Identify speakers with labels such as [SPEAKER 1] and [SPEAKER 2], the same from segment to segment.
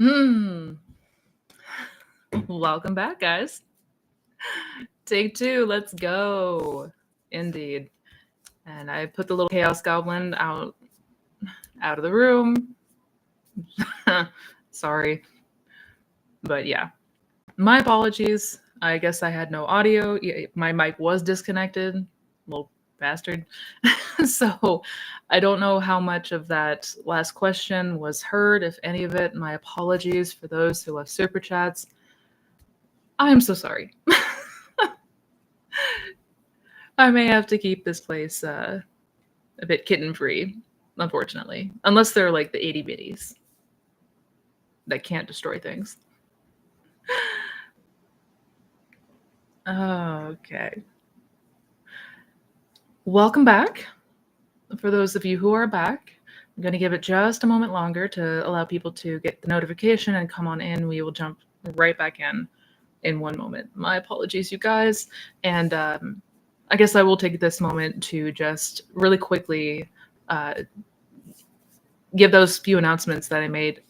[SPEAKER 1] Hmm. Welcome back, guys. Take two. Let's go. Indeed. And I put the little chaos goblin out of the room. Sorry, but yeah, my apologies. I guess I had no audio. My mic was disconnected. Little bastard. So I don't know how much of that last question was heard, if any of it. My apologies for those who left super chats. I'm so sorry. I may have to keep this place a bit kitten free, unfortunately. Unless they're like the itty bitties that can't destroy things. Okay. Welcome back. For those of you who are back, I'm going to give it just a moment longer to allow people to get the notification and come on in. We will jump right back in 1 moment. My apologies, you guys. And I guess I will take this moment to just really quickly give those few announcements that I made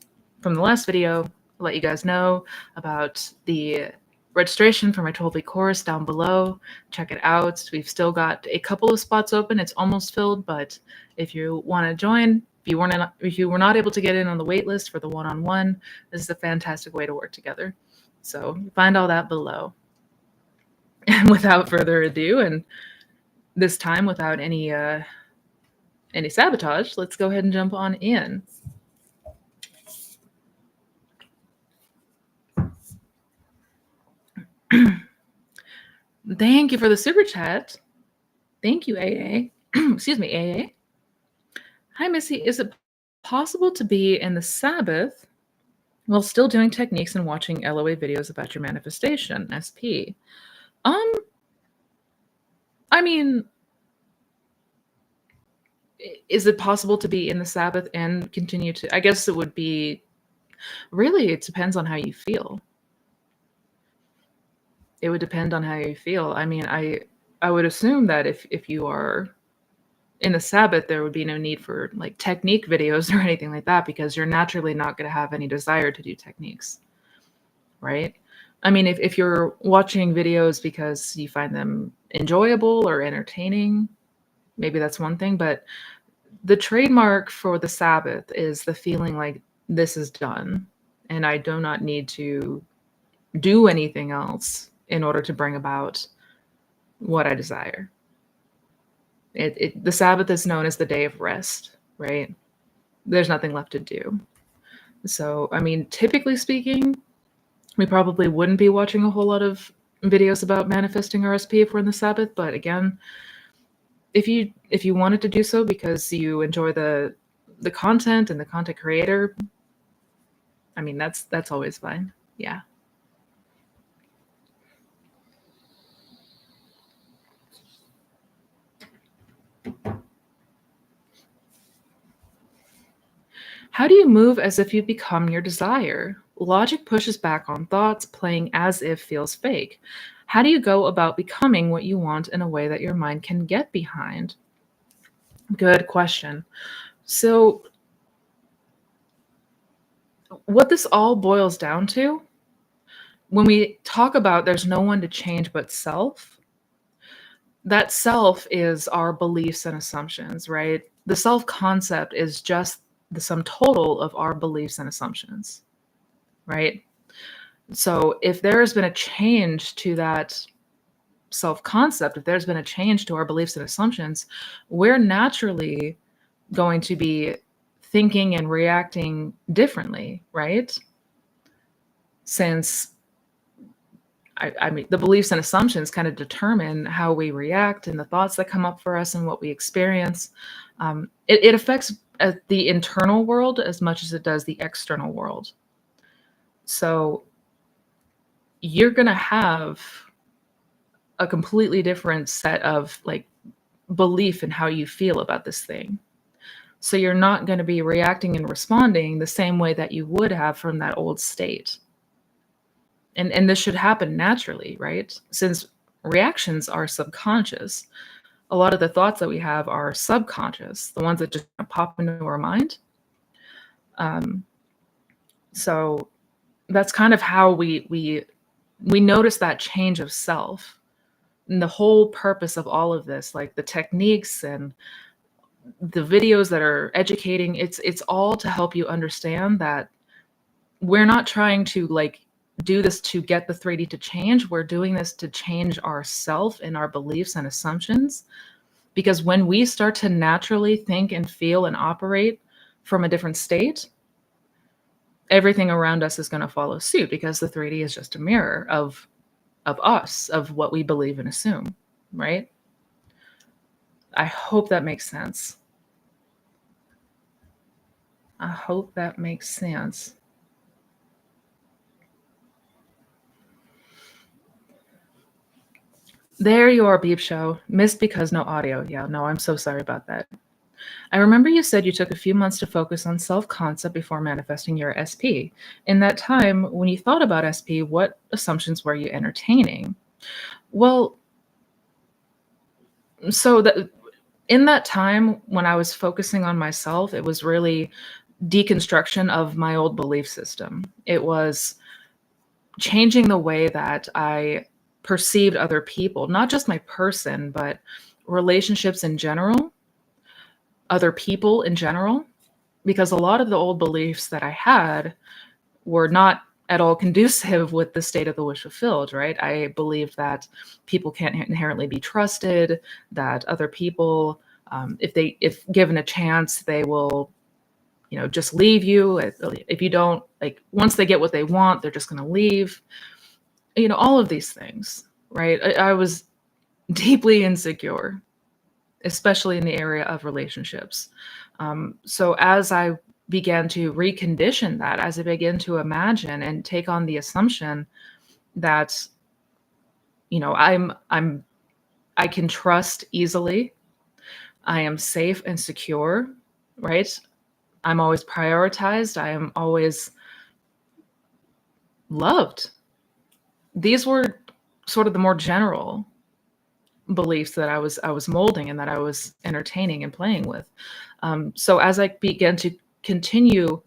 [SPEAKER 1] from the last video, let you guys know about the registration for my 12-week course down below. Check it out. We've still got a couple of spots open. It's almost filled, but if you want to join, if you were not able to get in on the wait list for the one-on-one, this is a fantastic way to work together. So find all that below. And without further ado, and this time without any sabotage, let's go ahead and jump on in. Thank you for the super chat. Thank you, AA. Excuse me, AA. Hi, Missy. Is it possible to be in the Sabbath while still doing techniques and watching LOA videos about your manifestation, SP? I mean, is it possible to be in the Sabbath and continue to? I guess it would be. Really, it depends on how you feel. It would depend on how you feel. I mean, I would assume that if you are in the Sabbath, there would be no need for like technique videos or anything like that, because you're naturally not going to have any desire to do techniques, right? I mean, if you're watching videos because you find them enjoyable or entertaining, maybe that's one thing. But the trademark for the Sabbath is the feeling like this is done and I do not need to do anything else in order to bring about what I desire. The Sabbath is known as the day of rest, right? There's nothing left to do. So, I mean, typically speaking, we probably wouldn't be watching a whole lot of videos about manifesting RSP if we're in the Sabbath. But again, if you wanted to do so because you enjoy the content and the content creator, I mean, that's always fine. Yeah. How do you move as if you become your desire? Logic pushes back on thoughts. Playing as if feels fake. How do you go about becoming what you want in a way that your mind can get behind? Good question. So what this all boils down to, when we talk about there's no one to change but self, that self is our beliefs and assumptions, right? The self concept is just the sum total of our beliefs and assumptions, right? So if there has been a change to that self concept, if there's been a change to our beliefs and assumptions, we're naturally going to be thinking and reacting differently, right? Since I mean, the beliefs and assumptions kind of determine how we react and the thoughts that come up for us and what we experience. It affects the internal world as much as it does the external world. So you're going to have a completely different set of like belief in how you feel about this thing. So you're not going to be reacting and responding the same way that you would have from that old state. And this should happen naturally, right? Since reactions are subconscious, a lot of the thoughts that we have are subconscious, the ones that just pop into our mind. So that's kind of how we notice that change of self. And the whole purpose of all of this, like the techniques and the videos that are educating, it's all to help you understand that we're not trying to like do this to get the 3D to change. We're doing this to change ourself and our beliefs and assumptions. Because when we start to naturally think and feel and operate from a different state, everything around us is going to follow suit, because the 3D is just a mirror of us, of what we believe and assume, right? I hope that makes sense. I hope that makes sense. There you are, Beep Show. Missed because no audio. Yeah, no, I'm so sorry about that. I remember you said you took a few months to focus on self-concept before manifesting your SP. In that time, when you thought about SP, what assumptions were you entertaining? Well, so that in that time when I was focusing on myself, it was really deconstruction of my old belief system. It was changing the way that I perceived other people, not just my person, but relationships in general, other people in general, because a lot of the old beliefs that I had were not at all conducive with the state of the wish fulfilled, right? I believed that people can't inherently be trusted, that other people, if given a chance, they will, just leave you. If you don't, like, once they get what they want, they're just going to leave. All of these things, right? I was deeply insecure, especially in the area of relationships. So as I began to recondition that, as I began to imagine and take on the assumption that, I can trust easily, I am safe and secure, right? I'm always prioritized, I am always loved. These were sort of the more general beliefs that I was molding and that I was entertaining and playing with. So as I began to continue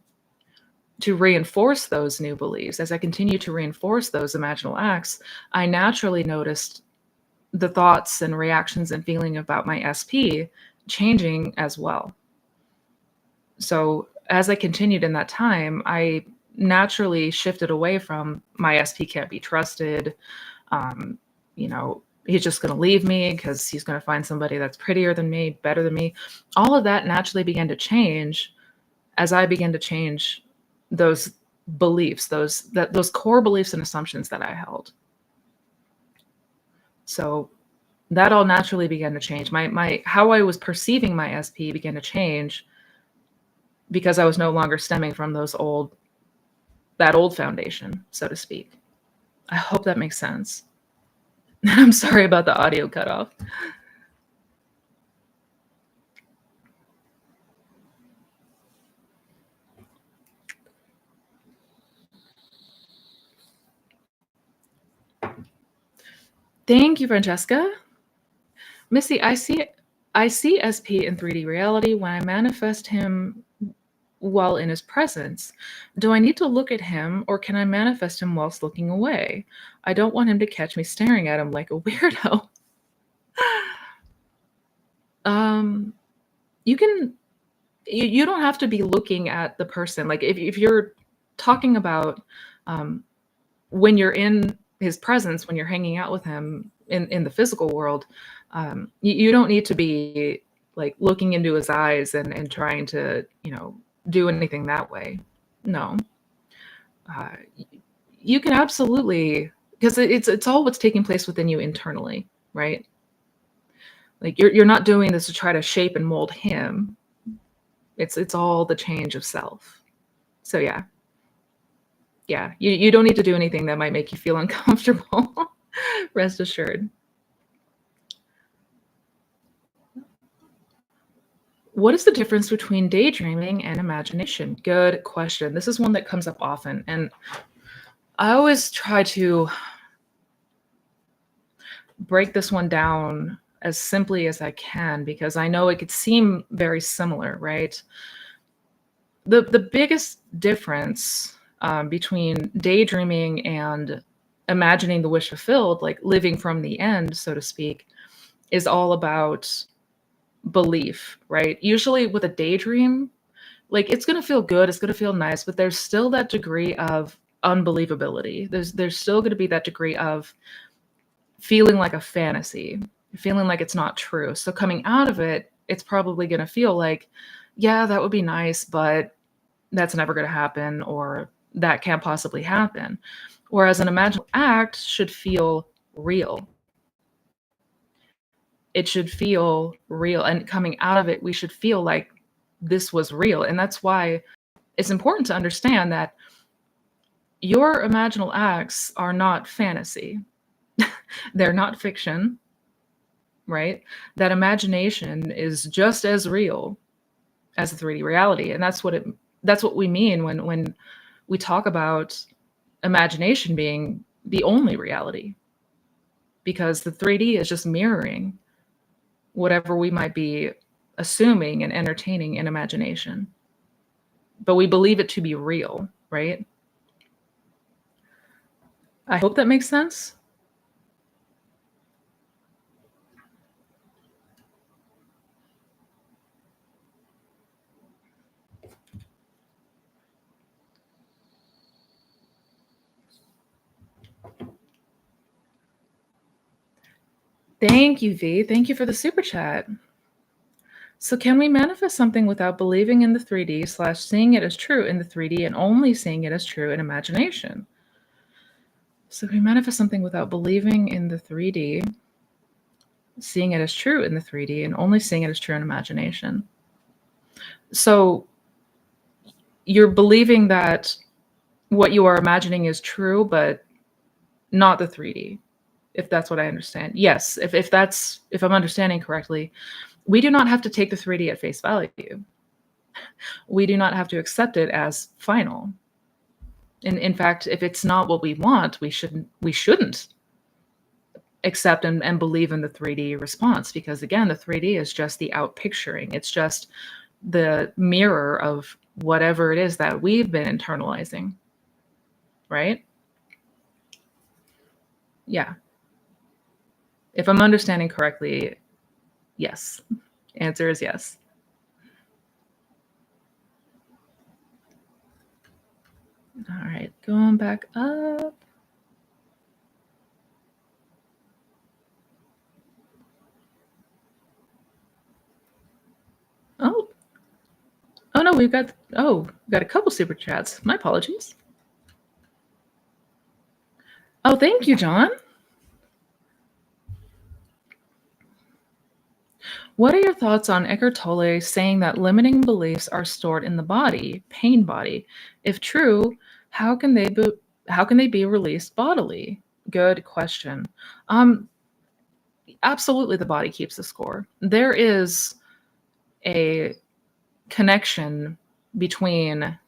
[SPEAKER 1] to reinforce those new beliefs, as I continue to reinforce those imaginal acts, I naturally noticed the thoughts and reactions and feeling about my SP changing as well. So as I continued in that time, I naturally shifted away from my SP can't be trusted. He's just going to leave me because he's going to find somebody that's prettier than me, better than me. All of that naturally began to change as I began to change those beliefs, those core beliefs and assumptions that I held. So that all naturally began to change. My how I was perceiving my SP began to change because I was no longer stemming from that old foundation, so to speak. I hope that makes sense. I'm sorry about the audio cutoff. Thank you, Francesca. Missy, I see SP in 3D reality when I manifest him while in his presence. Do I need to look at him, or can I manifest him whilst looking away? I don't want him to catch me staring at him like a weirdo. You can you don't have to be looking at the person. Like if you're talking about when you're in his presence, when you're hanging out with him in the physical world, you don't need to be like looking into his eyes and trying to, do anything that way. No. Uh, you can absolutely, because it's all what's taking place within you internally, right? Like you're not doing this to try to shape and mold him. It's all the change of self. So yeah. Yeah, you don't need to do anything that might make you feel uncomfortable. Rest assured. What is the difference between daydreaming and imagination? Good question. This is one that comes up often, and I always try to break this one down as simply as I can because I know it could seem very similar, right? The biggest difference between daydreaming and imagining the wish fulfilled, like living from the end, so to speak, is all about belief, right? Usually with a daydream, like it's going to feel good, it's going to feel nice, but there's still that degree of unbelievability. There's still going to be that degree of feeling like a fantasy, feeling like it's not true. So coming out of it, it's probably going to feel like, yeah, that would be nice, but that's never going to happen, or that can't possibly happen. Whereas an imaginal act should feel real. It should feel real. And coming out of it, we should feel like this was real. And that's why it's important to understand that your imaginal acts are not fantasy. They're not fiction, right? That imagination is just as real as the 3D reality. And that's what we mean when we talk about imagination being the only reality, because the 3D is just mirroring whatever we might be assuming and entertaining in imagination. But we believe it to be real, right? I hope that makes sense. Thank you, V. Thank you for the super chat. So can we manifest something without believing in the 3D / seeing it as true in the 3D and only seeing it as true in imagination? So can we manifest something without believing in the 3D, seeing it as true in the 3D and only seeing it as true in imagination? So you're believing that what you are imagining is true, but not the 3D, if that's what I understand. Yes, if I'm understanding correctly, we do not have to take the 3D at face value. We do not have to accept it as final. In fact, if it's not what we want, we shouldn't accept and believe in the 3D response, because again, the 3D is just the outpicturing. It's just the mirror of whatever it is that we've been internalizing, right? Yeah. If I'm understanding correctly, yes. Answer is yes. All right, going back up. Oh. Oh no, we've got a couple super chats. My apologies. Oh, thank you, John. What are your thoughts on Eckhart Tolle saying that limiting beliefs are stored in the body, pain body? If true, how can they be released bodily? Good question. Absolutely, the body keeps the score. There is a connection between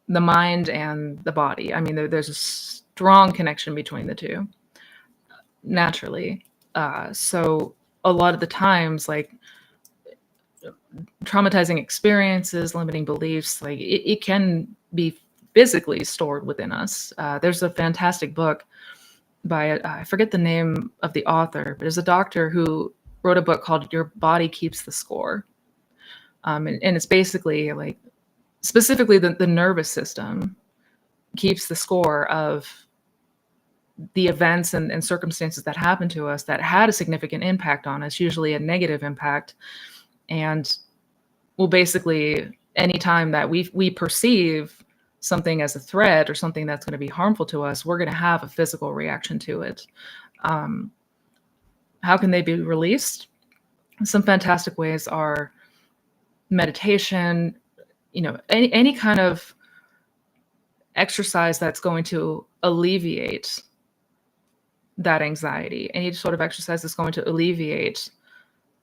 [SPEAKER 1] the mind and the body. I mean, there's a strong connection between the two, naturally. So a lot of the times, like traumatizing experiences, limiting beliefs, like it can be physically stored within us. There's a fantastic book by, I forget the name of the author, but there's a doctor who wrote a book called Your Body Keeps the Score. And it's basically like, specifically the nervous system keeps the score of the events and circumstances that happen to us that had a significant impact on us, usually a negative impact. And well, basically, anytime that we perceive something as a threat or something that's going to be harmful to us, we're going to have a physical reaction to it. How can they be released? Some fantastic ways are meditation, any kind of exercise that's going to alleviate that anxiety, any sort of exercise that's going to alleviate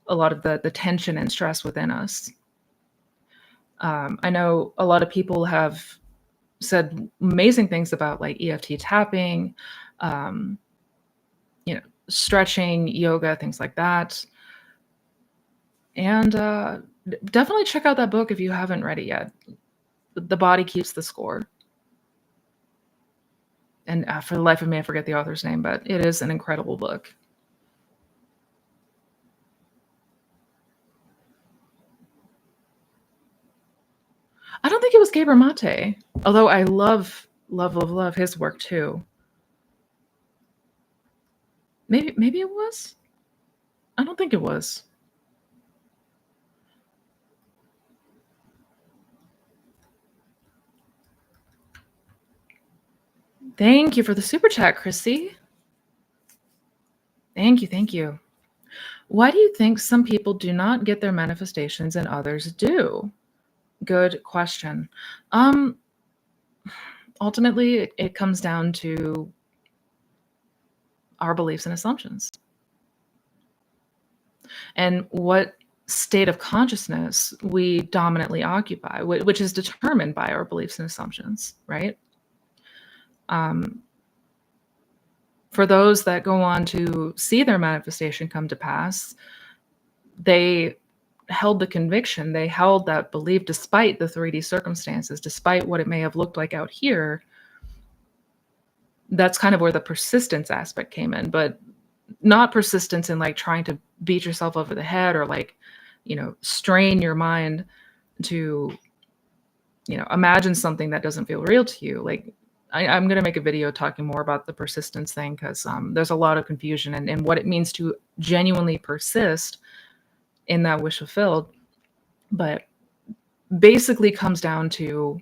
[SPEAKER 1] a lot of the tension and stress within us. I know a lot of people have said amazing things about like EFT tapping, stretching, yoga, things like that. And definitely check out that book if you haven't read it yet. The Body Keeps the Score. And for the life of me, I forget the author's name, but it is an incredible book. I don't think it was Gabor Mate, although I love his work too. Maybe it was? I don't think it was. Thank you for the super chat, Chrissy. Thank you, thank you. Why do you think some people do not get their manifestations and others do? Good question. Ultimately, it comes down to our beliefs and assumptions. And what state of consciousness we dominantly occupy, which is determined by our beliefs and assumptions, right? For those that go on to see their manifestation come to pass, they held the conviction, they held that belief despite the 3D circumstances, despite what it may have looked like out here. That's kind of where the persistence aspect came in, but not persistence in like trying to beat yourself over the head or like, strain your mind to, imagine something that doesn't feel real to you. Like I'm going to make a video talking more about the persistence thing because there's a lot of confusion and what it means to genuinely persist in that wish fulfilled. But basically comes down to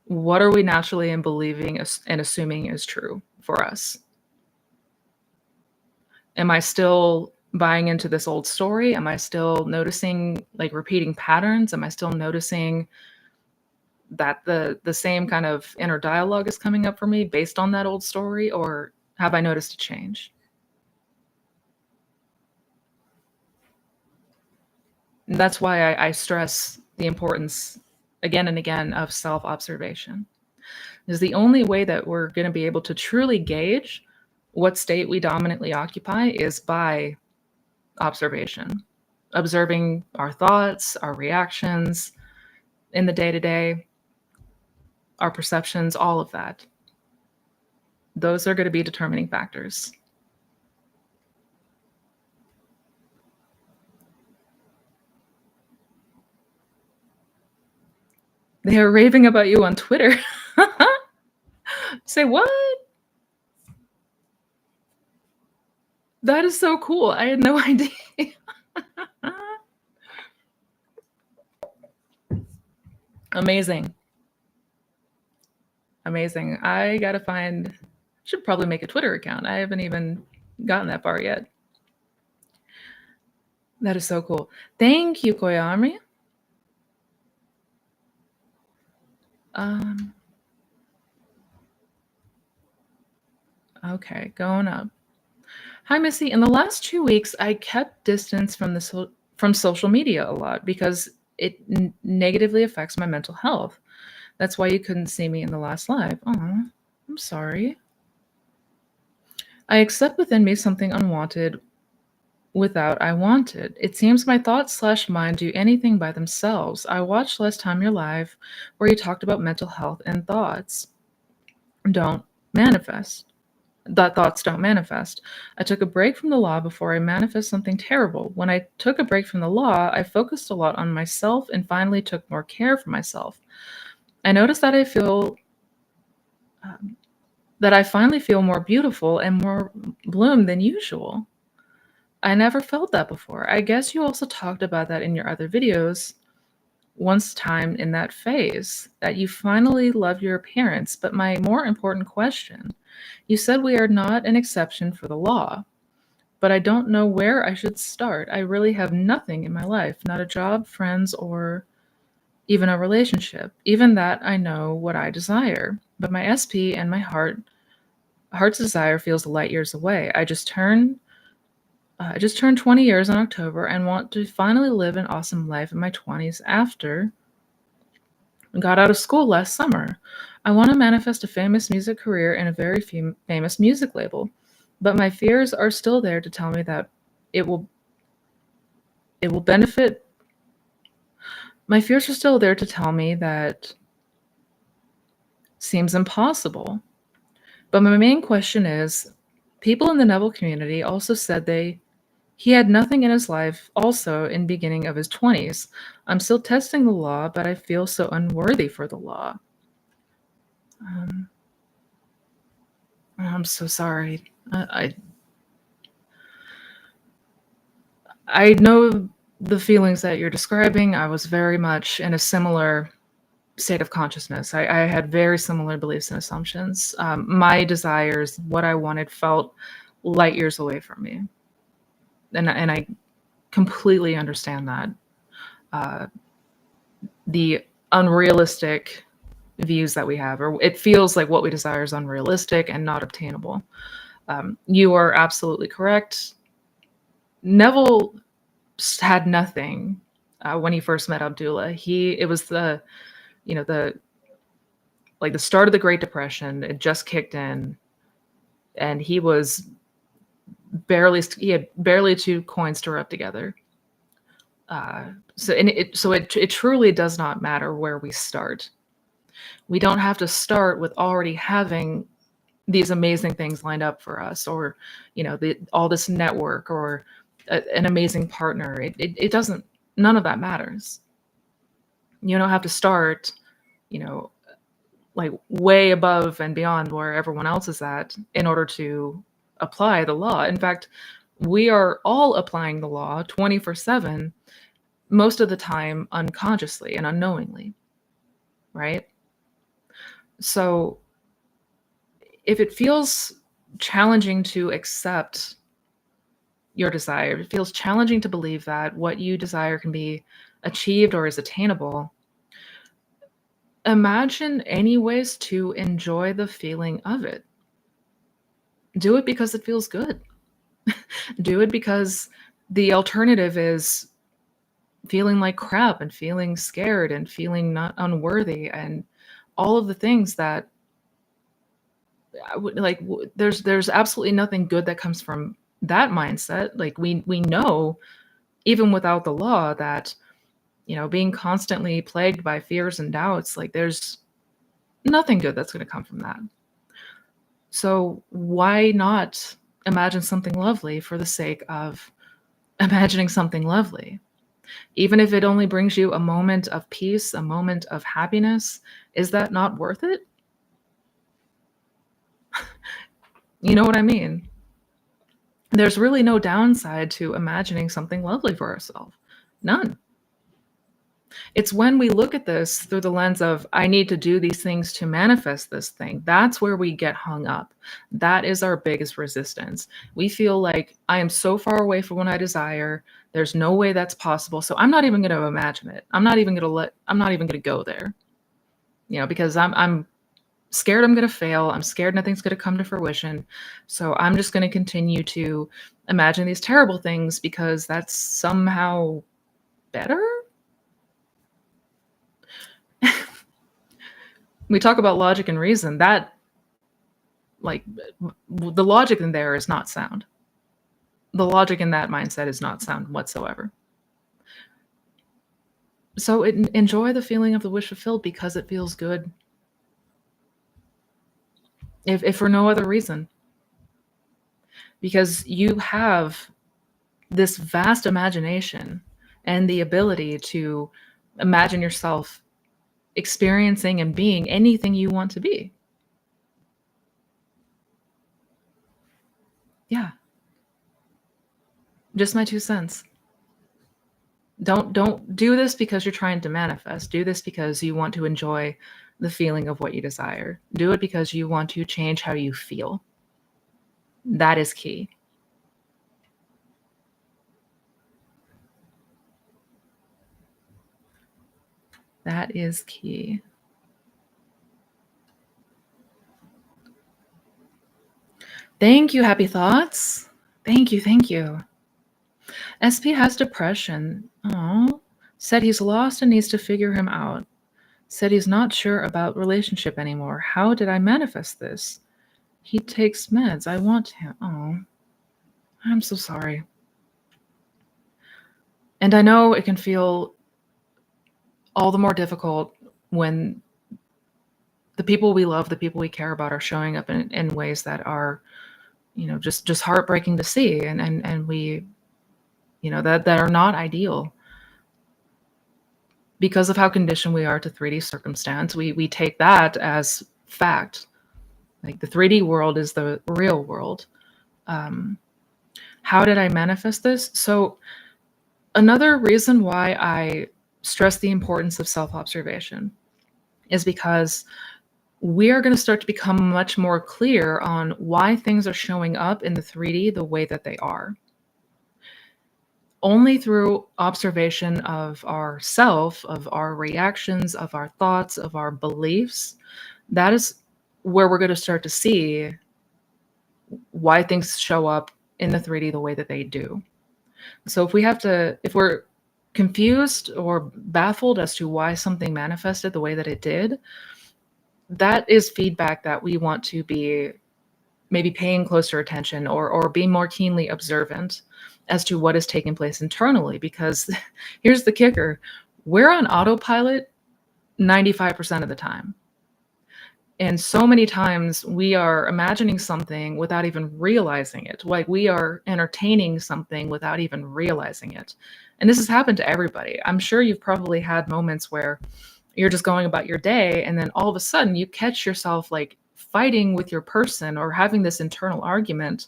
[SPEAKER 1] what are we naturally in believing and assuming is true for us? Am I still buying into this old story? Am I still noticing like repeating patterns? Am I still noticing that the same kind of inner dialogue is coming up for me based on that old story, or have I noticed a change? And that's why I stress the importance again and again of self-observation. Is the only way that we're going to be able to truly gauge what state we dominantly occupy is by observation, observing our thoughts, our reactions in the day-to-day, our perceptions, all of that. Those are going to be determining factors. They are raving about you on Twitter. Say what? That is so cool. I had no idea. Amazing. Amazing. I gotta should probably make a Twitter account. I haven't even gotten that far yet. That is so cool. Thank you, Koyami. Okay, going up. Hi, Missy. In the last 2 weeks, I kept distance from social media a lot because it negatively affects my mental health. That's why you couldn't see me in the last live. Oh, I'm sorry. I accept within me something unwanted without I wanted. It seems my thoughts/mind do anything by themselves. I watched last time your live where you talked about mental health and thoughts don't manifest. That thoughts don't manifest. I took a break from the law before I manifest something terrible. When I took a break from the law, I focused a lot on myself and finally took more care for myself. I noticed that I finally feel more beautiful and more bloom than usual. I never felt that before. I guess you also talked about that in your other videos once time in that phase, that you finally love your appearance. But my more important question, you said we are not an exception for the law, but I don't know where I should start. I really have nothing in my life, not a job, friends, or even a relationship. Even that I know what I desire, but my SP and my heart's desire feels light years away. I just turned 20 years in October and want to finally live an awesome life in my 20s after I got out of school last summer. I want to manifest a famous music career in a very famous music label, but my fears are still there to tell me that it will benefit. My fears are still there to tell me that seems impossible. But my main question is, people in the Neville community also said he had nothing in his life also in beginning of his 20s. I'm still testing the law, but I feel so unworthy for the law. I'm so sorry. I know the feelings that you're describing. I was very much in a similar state of consciousness. I had very similar beliefs and assumptions. My desires, what I wanted, felt light years away from me. And I completely understand that. The unrealistic views that we have, or it feels like what we desire is unrealistic and not obtainable. You are absolutely correct. Neville had nothing when he first met Abdullah. It was the start of the Great Depression. It just kicked in, and he had barely 2 coins to rub together. So it truly does not matter where we start. We don't have to start with already having these amazing things lined up for us, or all this network, or an amazing partner. It doesn't. None of that matters. You don't have to start, like way above and beyond where everyone else is at in order to apply the law. In fact, we are all applying the law 24/7, most of the time unconsciously and unknowingly, right? So if it feels challenging to accept your desire, it feels challenging to believe that what you desire can be achieved or is attainable, imagine any ways to enjoy the feeling of it. Do it because it feels good. Do it because the alternative is feeling like crap and feeling scared and feeling not unworthy and all of the things that there's absolutely nothing good that comes from that mindset. Like we know, even without the law, that being constantly plagued by fears and doubts, like there's nothing good that's going to come from that. So why not imagine something lovely for the sake of imagining something lovely? Even if it only brings you a moment of peace, a moment of happiness, is that not worth it? You know what I mean? There's really no downside to imagining something lovely for ourselves. None. It's when we look at this through the lens of, I need to do these things to manifest this thing. That's where we get hung up. That is our biggest resistance. We feel like I am so far away from what I desire. There's no way that's possible. So I'm not even going to imagine it. I'm not even going to go there. Because I'm scared I'm going to fail. I'm scared nothing's going to come to fruition. So I'm just going to continue to imagine these terrible things because that's somehow better. We talk about logic and reason. That, the logic in there is not sound. The logic in that mindset is not sound whatsoever. So enjoy the feeling of the wish fulfilled because it feels good. If for no other reason. Because you have this vast imagination and the ability to imagine yourself experiencing and being anything you want to be. Yeah. Just my 2 cents. Don't do this because you're trying to manifest. Do this because you want to enjoy the feeling of what you desire. Do it because you want to change how you feel. That is key. That is key. Thank you, Happy Thoughts. Thank you, thank you. SP has depression. Oh, said he's lost and needs to figure him out. Said he's not sure about relationship anymore. How did I manifest this? He takes meds. I want him. Oh, I'm so sorry. And I know it can feel all the more difficult when the people we love, the people we care about are showing up in ways that are, just heartbreaking to see, and we, that are not ideal because of how conditioned we are to 3D circumstance. We take that as fact. Like the 3D world is the real world. How did I manifest this? So another reason why I stress the importance of self-observation is because we are going to start to become much more clear on why things are showing up in the 3D the way that they are. Only through observation of ourself, of our reactions, of our thoughts, of our beliefs, that is where we're going to start to see why things show up in the 3D the way that they do. So if we're confused or baffled as to why something manifested the way that it did, that is feedback that we want to be maybe paying closer attention or being more keenly observant as to what is taking place internally. Because here's the kicker: we're on autopilot 95% of the time. And so many times we are imagining something without even realizing it. Like we are entertaining something without even realizing it. And this has happened to everybody. I'm sure you've probably had moments where you're just going about your day, and then all of a sudden you catch yourself like fighting with your person or having this internal argument.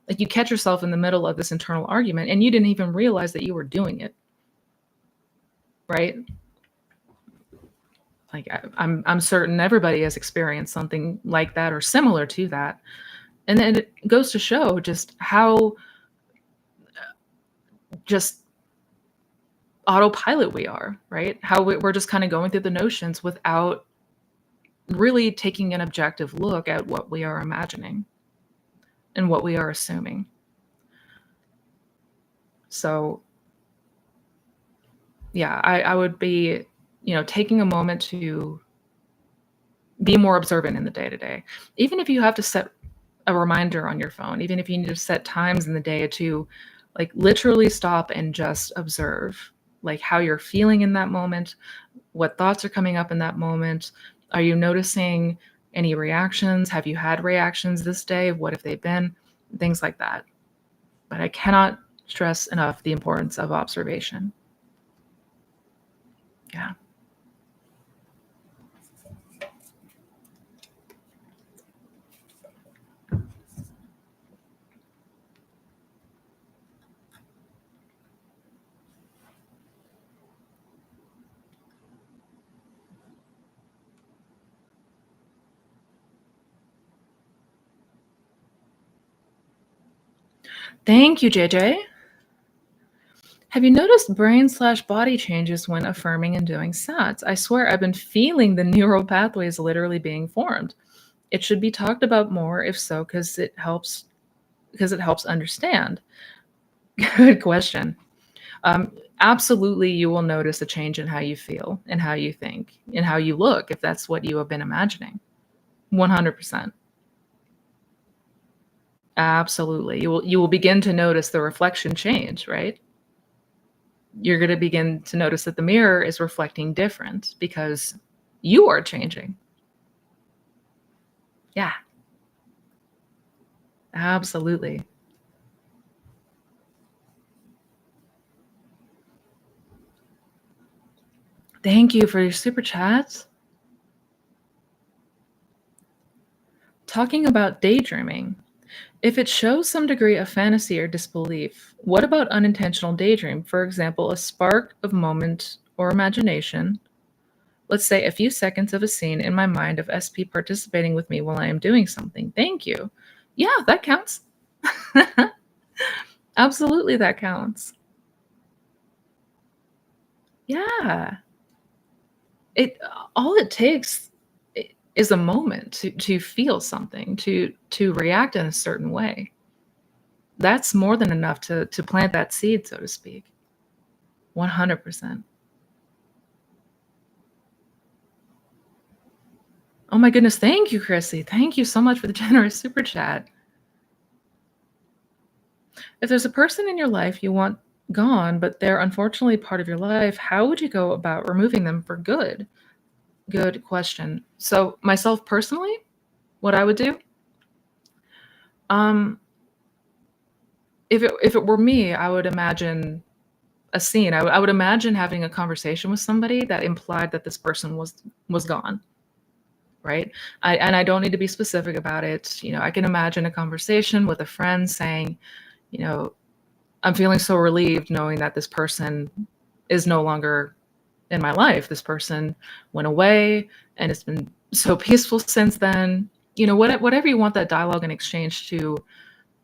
[SPEAKER 1] Like you catch yourself in the middle of this internal argument and you didn't even realize that you were doing it. Right? Like I'm certain everybody has experienced something like that or similar to that. And then it goes to show just how just autopilot we are, right? How we're just kind of going through the notions without really taking an objective look at what we are imagining and what we are assuming. So yeah, I would be, taking a moment to be more observant in the day to day. Even if you have to set a reminder on your phone, even if you need to set times in the day to like literally stop and just observe like how you're feeling in that moment, what thoughts are coming up in that moment. Are you noticing any reactions? Have you had reactions this day? What have they been? Things like that. But I cannot stress enough the importance of observation. Yeah. Thank you, JJ. Have you noticed brain/body changes when affirming and doing sats? I swear I've been feeling the neural pathways literally being formed. It should be talked about more, if so, because it helps understand. Good question. Absolutely, you will notice a change in how you feel and how you think and how you look if that's what you have been imagining. 100%. Absolutely. You will begin to notice the reflection change, right? You're going to begin to notice that the mirror is reflecting different because you are changing. Yeah. Absolutely. Thank you for your super chats. Talking about daydreaming. If it shows some degree of fantasy or disbelief, what about unintentional daydream? For example, a spark of moment or imagination. Let's say a few seconds of a scene in my mind of SP participating with me while I am doing something. Thank you. Yeah, that counts. Absolutely, that counts. Yeah. It all it takes is a moment to feel something, to react in a certain way. That's more than enough to plant that seed, so to speak. 100%. Oh my goodness, thank you, Chrissy. Thank you so much for the generous super chat. If there's a person in your life you want gone, but they're unfortunately part of your life, how would you go about removing them for good? Good question. So myself personally, what I would do, um, if it were me, I would imagine a scene. I would imagine having a conversation with somebody that implied that this person was gone, right? I don't need to be specific about it. I can imagine a conversation with a friend saying, you know, I'm feeling so relieved knowing that this person is no longer in my life. This person went away and it's been so peaceful since then. Whatever you want that dialogue and exchange to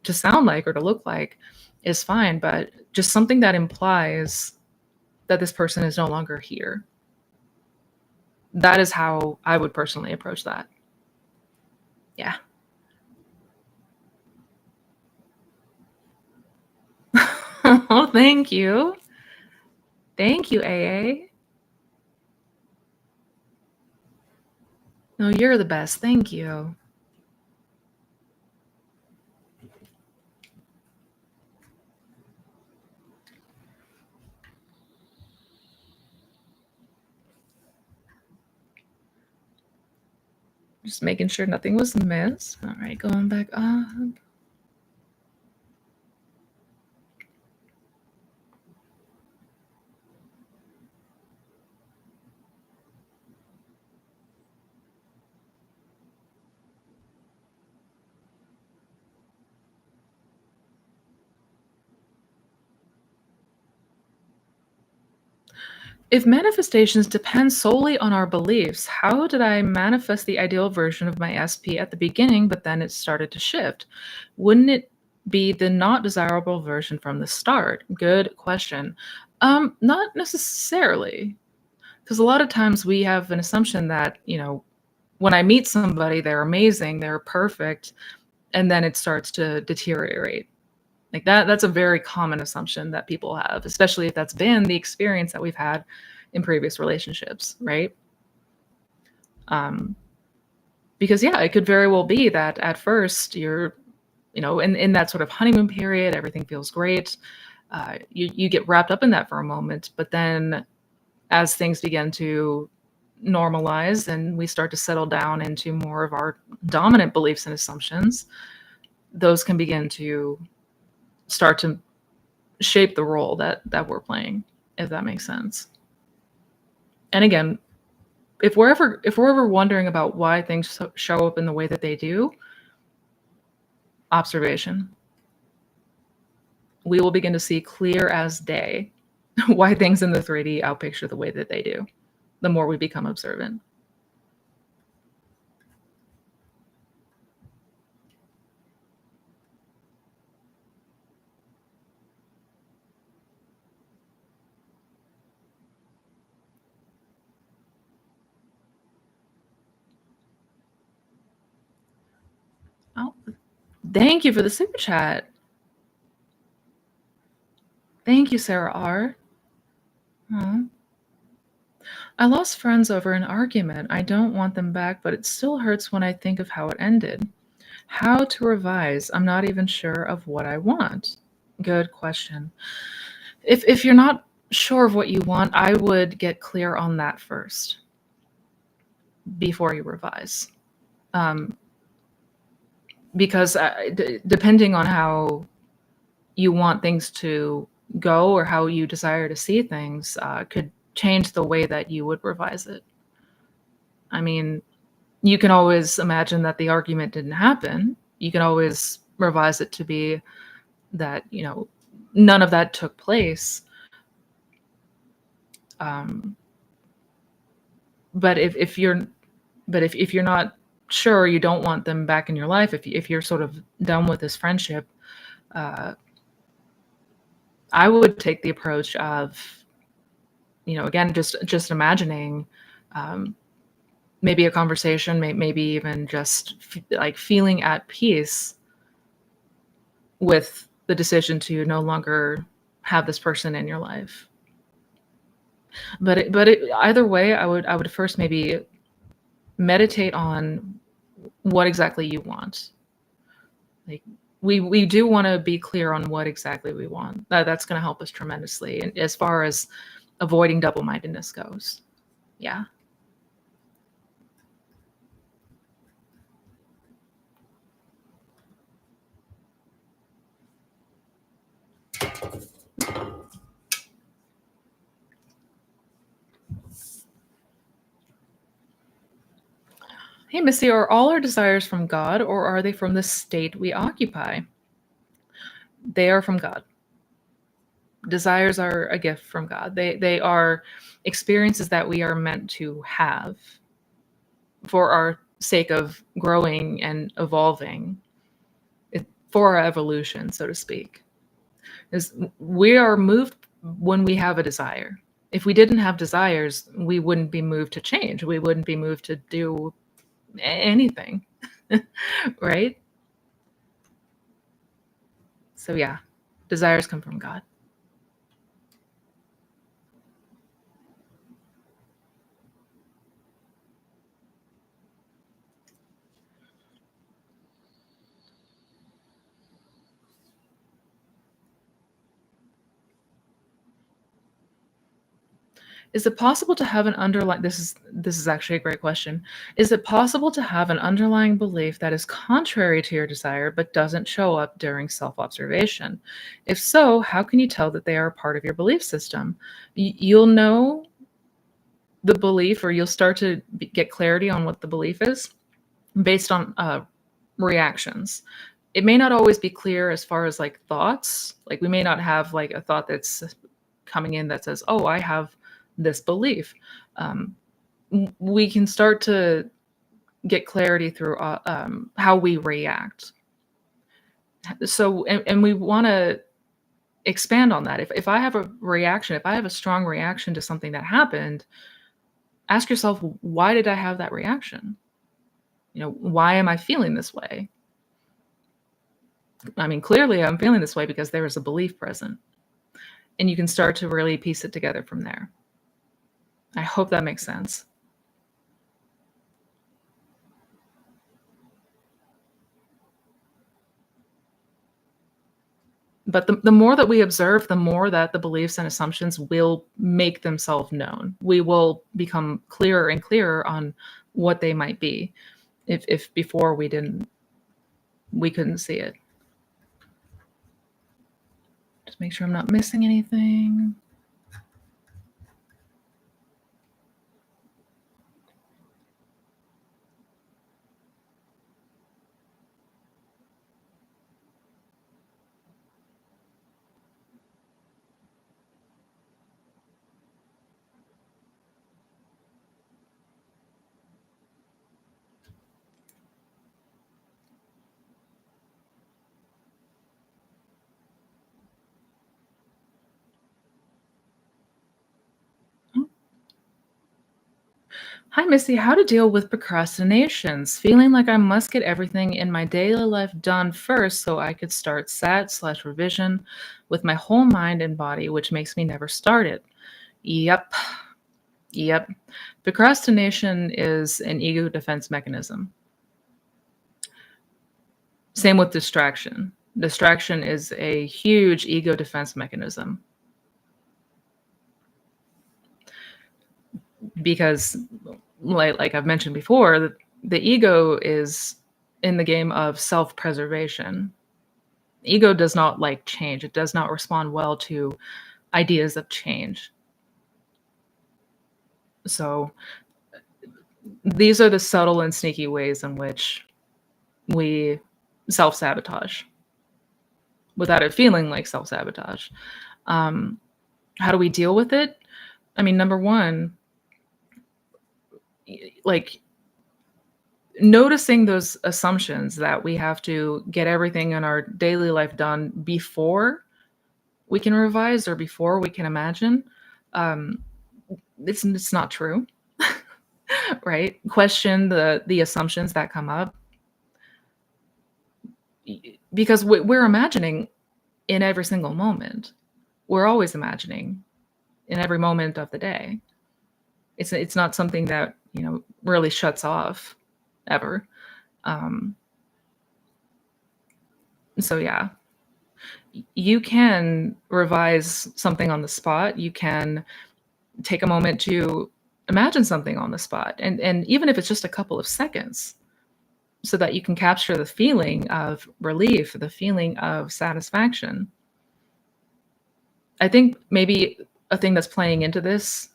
[SPEAKER 1] sound like or to look like is fine, but just something that implies that this person is no longer here. That is how I would personally approach that. Yeah. Oh, thank you. Thank you, AA. No, you're the best. Thank you. Just making sure nothing was missed. All right, going back up. If manifestations depend solely on our beliefs, how did I manifest the ideal version of my SP at the beginning, but then it started to shift? Wouldn't it be the not desirable version from the start? Good question. Not necessarily, because a lot of times we have an assumption that, when I meet somebody, they're amazing, they're perfect, and then it starts to deteriorate. Like that's a very common assumption that people have, especially if that's been the experience that we've had in previous relationships, right? Um, because yeah, it could very well be that at first you're, in that sort of honeymoon period, everything feels great. You get wrapped up in that for a moment, but then as things begin to normalize and we start to settle down into more of our dominant beliefs and assumptions, those can begin to start to shape the role that we're playing, if that makes sense. And again, if we're ever wondering about why things show up in the way that they do, observation. We will begin to see clear as day why things in the 3D outpicture the way that they do, the more we become observant. Oh, thank you for the super chat. Thank you, Sarah R. Aw. I lost friends over an argument. I don't want them back, but it still hurts when I think of how it ended. How to revise? I'm not even sure of what I want. Good question. If you're not sure of what you want, I would get clear on that first before you revise. Because depending on how you want things to go or how you desire to see things could change the way that you would revise it. I mean, you can always imagine that the argument didn't happen. You can always revise it to be that, none of that took place. Um, but if you're not sure, you don't want them back in your life, if you're sort of done with this friendship, I would take the approach of, again, just imagining maybe a conversation, maybe even just like feeling at peace with the decision to no longer have this person in your life. But either way, I would first maybe meditate on what exactly you want. Like we do want to be clear on what exactly we want. That's going to help us tremendously, and as far as avoiding double-mindedness goes. Yeah. Hey, Missy, are all our desires from God or are they from the state we occupy? They are from God. Desires are a gift from God. They are experiences that we are meant to have for our sake of growing and evolving, for our evolution, so to speak. Is we are moved when we have a desire. If we didn't have desires, we wouldn't be moved to change. We wouldn't be moved to do anything, right? So yeah, desires come from God. Is it possible to have an underlying this is actually a great question. Is it possible to have an underlying belief that is contrary to your desire but doesn't show up during self-observation? If so, how can you tell that they are a part of your belief system? You'll know the belief, or you'll start to get clarity on what the belief is based on reactions. It may not always be clear as far as like thoughts. Like we may not have like a thought that's coming in that says, "Oh, I have this belief." Um, we can start to get clarity through how we react. So, and we want to expand on that. If I have a reaction, if I have a strong reaction to something that happened, ask yourself, why did I have that reaction? Why am I feeling this way? I mean, clearly I'm feeling this way because there is a belief present. And you can start to really piece it together from there. I hope that makes sense. But the more that we observe, the more that the beliefs and assumptions will make themselves known. We will become clearer and clearer on what they might be. If before we couldn't see it. Just make sure I'm not missing anything. Hi, Missy. How to deal with procrastinations? Feeling like I must get everything in my daily life done first so I could start SAT/revision with my whole mind and body, which makes me never start it. Yep. Yep. Procrastination is an ego defense mechanism. Same with distraction. Distraction is a huge ego defense mechanism because, like I've mentioned before, the ego is in the game of self-preservation. Ego does not like change. It does not respond well to ideas of change. So these are the subtle and sneaky ways in which we self-sabotage without it feeling like self-sabotage. Um, how do we deal with it? I mean, number one, like noticing those assumptions that we have to get everything in our daily life done before we can revise or before we can imagine. Um, it's not true, right? Question the assumptions that come up because we're imagining in every single moment. We're always imagining in every moment of the day. It's not something that really shuts off ever. Um, so yeah, you can revise something on the spot. You can take a moment to imagine something on the spot, and even if it's just a couple of seconds, so that you can capture the feeling of relief, the feeling of satisfaction. I think maybe a thing that's playing into this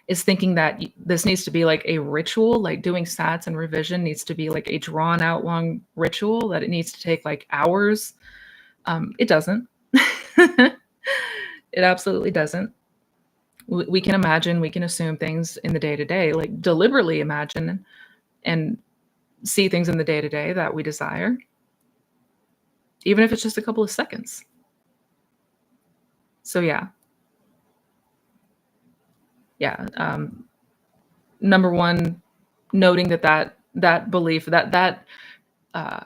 [SPEAKER 1] is thinking that this needs to be like a ritual, like doing stats and revision needs to be like a drawn out long ritual, that it needs to take like hours. It doesn't. It absolutely doesn't. We can imagine, we can assume things in the day to day, like deliberately imagine and see things in the day to day that we desire, even if it's just a couple of seconds. So yeah, yeah. Number one, noting that belief, uh,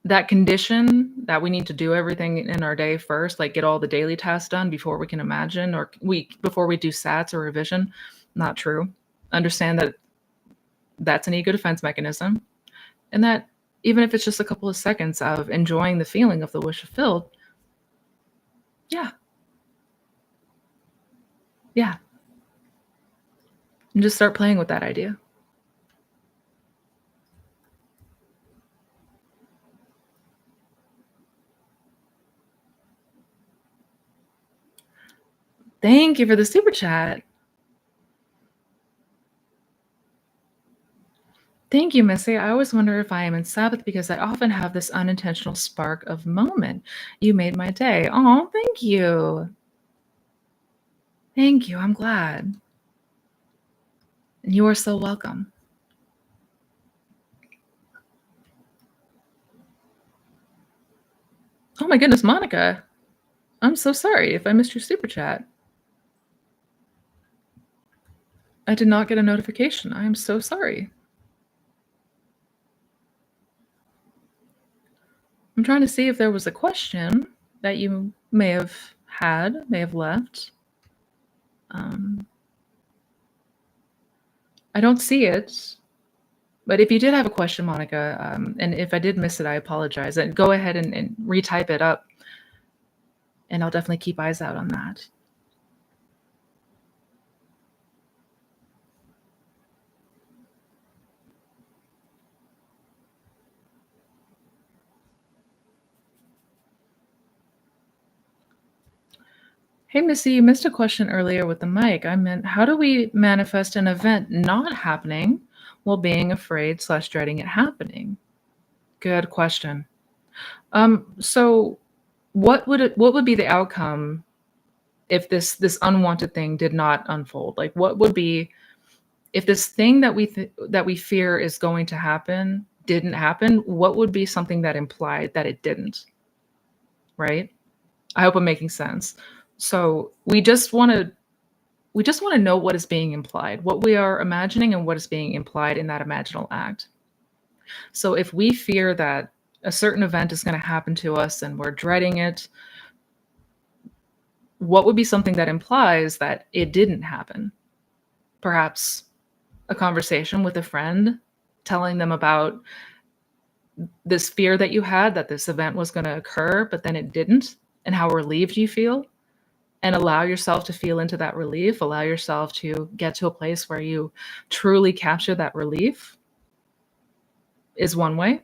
[SPEAKER 1] that condition that we need to do everything in our day first, like get all the daily tasks done before we can imagine, or before we do sats or revision, not true. Understand that that's an ego defense mechanism, and that even if it's just a couple of seconds of enjoying the feeling of the wish fulfilled, yeah, yeah, and just start playing with that idea. Thank you for the super chat. Thank you, Missy. I always wonder if I am in Sabbath because I often have this unintentional spark of moment. You made my day. Oh, thank you. Thank you. I'm glad. And you are so welcome. Oh my goodness, Monica. I'm so sorry if I missed your super chat. I did not get a notification. I am so sorry. I'm trying to see if there was a question that you may have left. I don't see it. But if you did have a question, Monica, and if I did miss it, I apologize. And go ahead and retype it up, and I'll definitely keep eyes out on that. Hey, Missy, you missed a question earlier with the mic. I meant, how do we manifest an event not happening while being afraid / dreading it happening? Good question. So what would be the outcome if this unwanted thing did not unfold? Like, what would be if this thing that we fear is going to happen didn't happen? What would be something that implied that it didn't? Right? I hope I'm making sense. So we just want to know what is being implied, what we are imagining, and what is being implied in that imaginal act. So if we fear that a certain event is going to happen to us and we're dreading it, what would be something that implies that it didn't happen? Perhaps a conversation with a friend telling them about this fear that you had that this event was going to occur, but then it didn't, and how relieved you feel. And allow yourself to feel into that relief, allow yourself to get to a place where you truly capture that relief, is one way.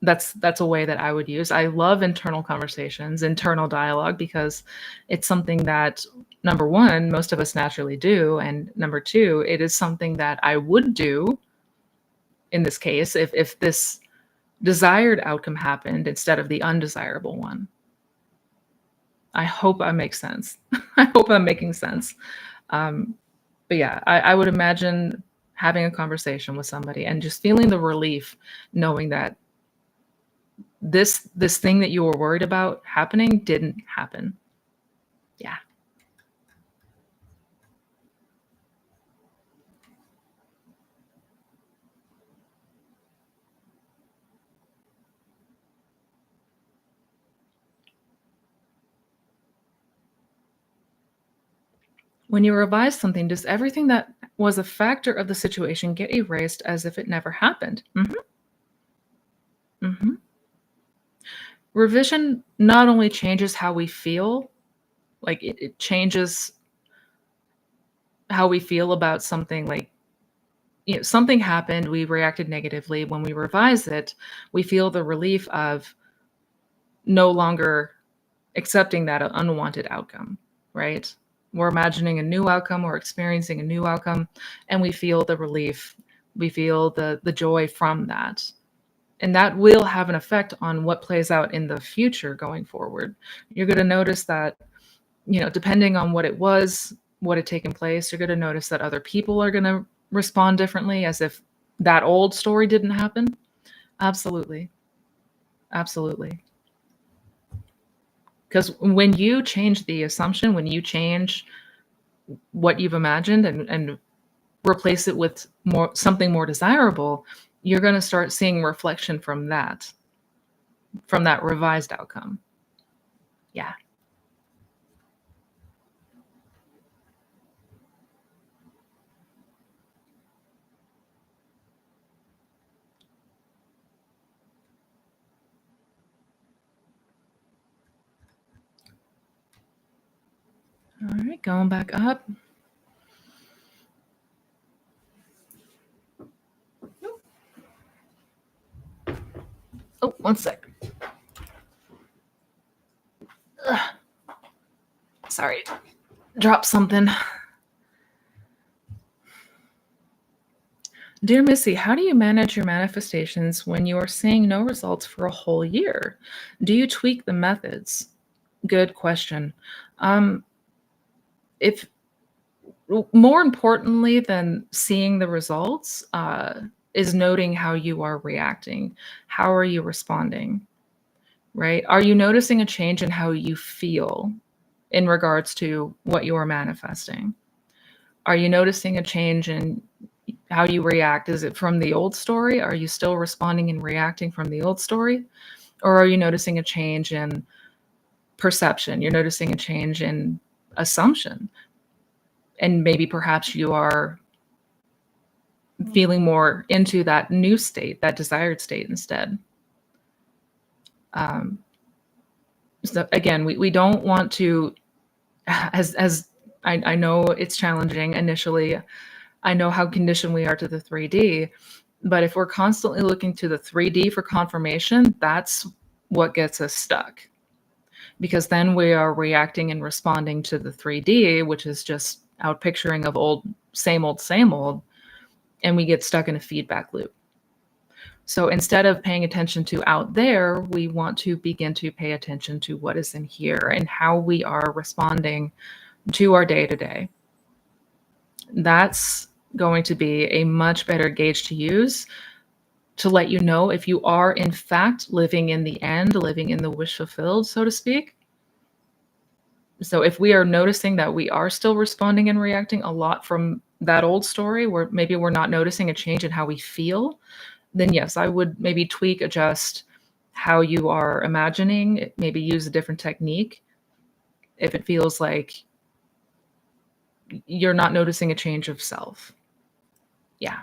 [SPEAKER 1] That's a way that I would use. I love internal conversations, internal dialogue, because it's something that, number one, most of us naturally do, and number two, it is something that I would do in this case if this desired outcome happened instead of the undesirable one. I hope I make sense. I hope I'm making sense. But yeah, I would imagine having a conversation with somebody and just feeling the relief, knowing that this thing that you were worried about happening didn't happen. Yeah. When you revise something, does everything that was a factor of the situation get erased as if it never happened? Hmm. Revision not only changes how we feel, like it changes how we feel about something. Like, something happened, we reacted negatively. When we revise it, we feel the relief of no longer accepting that unwanted outcome, right? We're imagining a new outcome, we're experiencing a new outcome, and we feel the relief. We feel the joy from that. And that will have an effect on what plays out in the future going forward. You're going to notice that, depending on what it was, what had taken place, you're going to notice that other people are going to respond differently as if that old story didn't happen. Absolutely. Absolutely. Because when you change the assumption, when you change what you've imagined and replace it with something more desirable, you're going to start seeing reflection from that revised outcome. Yeah. All right, going back up. Oh, one sec. Ugh. Sorry, drop something. Dear Missy, how do you manage your manifestations when you are seeing no results for a whole year? Do you tweak the methods? Good question. Um, if More importantly than seeing the results, is noting how you are reacting. How are you responding? Right? Are you noticing a change in how you feel in regards to what you are manifesting? Are you noticing a change in how you react? Is it from the old story? Are you still responding and reacting from the old story? Or are you noticing a change in perception? You're noticing a change in assumption. And maybe perhaps you are feeling more into that new state, that desired state instead. Um, so again, we don't want to, as I know it's challenging initially. I know how conditioned we are to the 3D, but if we're constantly looking to the 3D for confirmation, that's what gets us stuck. Because then we are reacting and responding to the 3D, which is just out picturing of same old, and we get stuck in a feedback loop. So instead of paying attention to out there, we want to begin to pay attention to what is in here and how we are responding to our day to day. That's going to be a much better gauge to use to let you know if you are in fact living in the end, living in the wish fulfilled, so to speak. So if we are noticing that we are still responding and reacting a lot from that old story, where maybe we're not noticing a change in how we feel, then yes, I would maybe tweak, adjust how you are imagining, maybe use a different technique if it feels like you're not noticing a change of self. Yeah.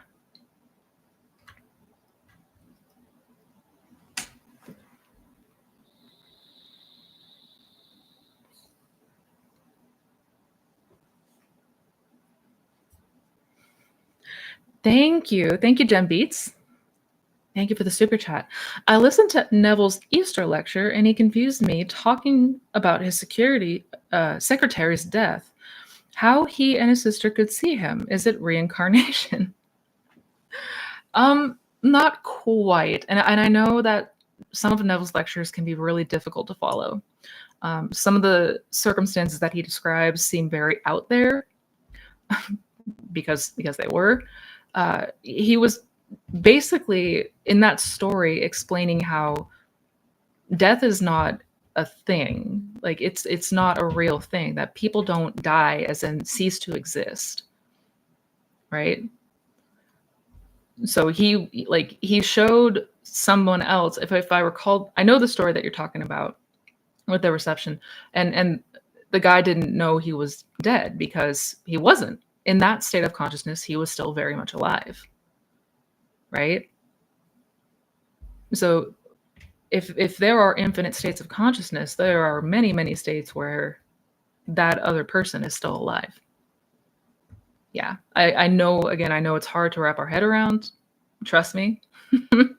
[SPEAKER 1] Thank you. Thank you, Jem Beats. Thank you for the super chat. I listened to Neville's Easter lecture and he confused me talking about his secretary's death. How he and his sister could see him. Is it reincarnation? Not quite. And I know that some of Neville's lectures can be really difficult to follow. Some of the circumstances that he describes seem very out there because they were. He was basically in that story explaining how death is not a thing. Like it's not a real thing, that people don't die as in cease to exist. Right? So he showed someone else, if I recall, I know the story that you're talking about with the reception, and the guy didn't know he was dead because he wasn't. In that state of consciousness, he was still very much alive. Right? So if there are infinite states of consciousness, there are many, many states where that other person is still alive. Yeah. I know, again, I know it's hard to wrap our head around. Trust me. But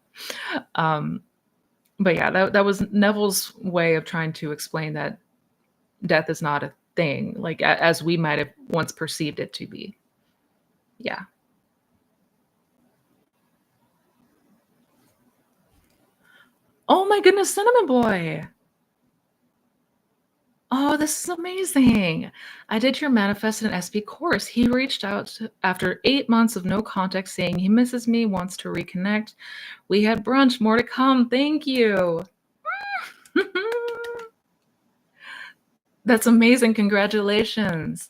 [SPEAKER 1] yeah, that was Neville's way of trying to explain that death is not a thing, like as we might have once perceived it to be. Yeah. Oh my goodness, Cinnamon Boy. Oh, this is amazing. I did your Manifest and SP course. He reached out after 8 months of no contact, saying he misses me, wants to reconnect. We had brunch, more to come. Thank you. That's amazing. Congratulations.